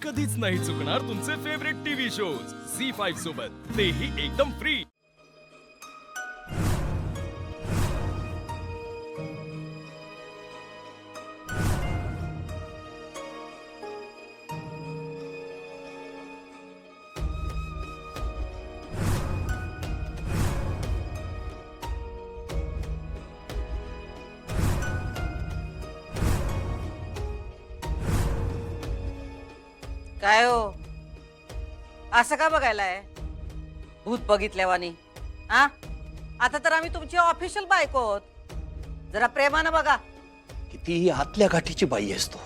कधीच नाही चुकणार तुमचे फेवरेट टीव्ही शोज झी5 सोबत, तेही एकदम फ्री। काय हो, असं का बघायलाय भूत बघितल्यावानी? हा, आता तर आम्ही तुमची ऑफिशियल बायको आहोत, जरा प्रेमानं बघा। कितीही आतल्या गाठीची बाई आहेस तू।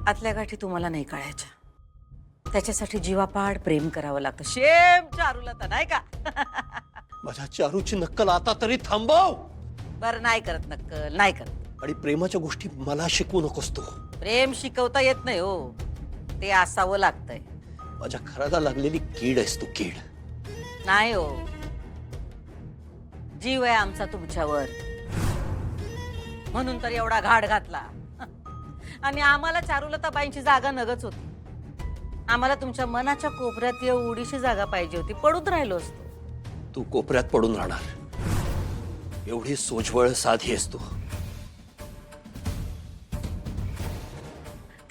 आतल्या गाठी तुम्हाला नाही कळायच्या, त्याच्यासाठी जीवापाड प्रेम करावं लागतं। शेम चारूला तर नाही का? माझ्या चारूची नक्कल आता तरी थांबव। बरं, नाही करत नक्कल, नाही करत। आणि प्रेमाच्या गोष्टी मला शिकवू नकोस तू। प्रेम शिकवता येत नाही हो, ते असावं लागतंय। माझ्या घराला लागलेली कीड आहेस तू, कीड। नाही हो, जीव आहे आमचा तुमच्यावर, म्हणून तर एवढा घाट घातला। आणि आम्हाला चारुलताबाईंची जागा नगच होती, आम्हाला तुमच्या मनाच्या कोपऱ्यात एवढीशी जागा पाहिजे होती, पडून राहिलो असतो। तू कोपऱ्यात पडून राहणार, एवढी सोजवळ साधी आहेस तू।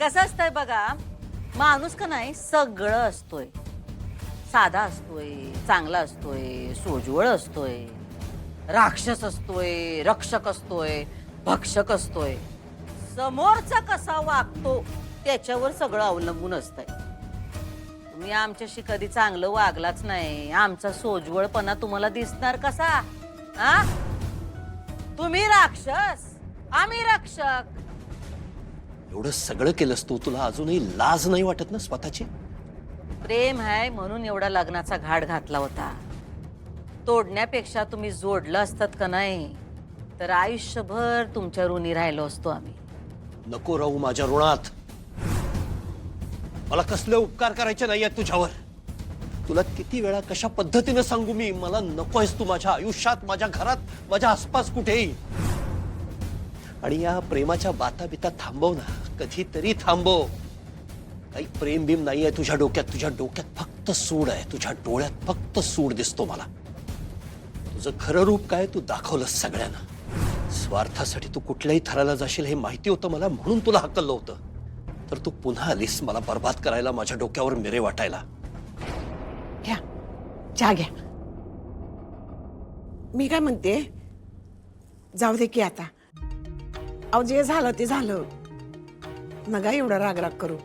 कसं असतंय बघा, माणूस का नाही सगळं असतोय, साधा असतोय, चांगला असतोय, सोजवळ असतोय, राक्षस असतोय, रक्षक असतोय, भक्षक असतोय। समोरचा कसा वागतो त्याच्यावर सगळं अवलंबून असतंय। तुम्ही आमच्याशी कधी चांगलं वागलाच नाही, आमचा सोजवळपणा तुम्हाला दिसणार कसा? हा, तुम्ही राक्षस, आम्ही रक्षक। एवढं सगळं केलंस तू, तुला अजूनही लाज नाही वाटत ना स्वतःची? प्रेम आहे म्हणून एवढा लग्नाचा घाट घातला होता, तोडण्यापेक्षा तुम्ही जोडलं असतात का नाही तर आयुष्यभर तुमच्या ऋणी राहिलो असतो आम्ही। नको राहू माझ्या ऋणात, मला कसले उपकार करायचे नाहीयेत तुझ्यावर। तुला किती वेळा कशा पद्धतीने सांगू मी, मला नको आहेस तू माझ्या आयुष्यात, माझ्या घरात, माझ्या आसपास कुठेही। आणि या प्रेमाच्या बाता बिता थांबव ना, कधीतरी थांबव। काही प्रेम बिम नाहीये तुझ्या डोक्यात, तुझ्या डोक्यात फक्त सूड आहे, तुझ्या डोळ्यात फक्त सूड दिसतो मला। तुझं खरं रूप काय तू दाखवलंस सगळ्यांना। स्वार्थासाठी तू कुठल्याही थराला जाशील हे माहिती होतं मला, म्हणून तुला हकललं होतं, तर तू पुन्हा आलीस मला बर्बाद करायला, माझ्या डोक्यावर मिरे वाटायला। घ्या चहा घ्या। मी काय म्हणते, जाऊ दे की आता, अहो जे झालं ते झालं, नका एवढा राग करू।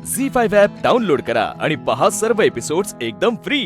झी5 ॲप डाउनलोड करा आणि पहा सर्व एपिसोड्स एकदम फ्री।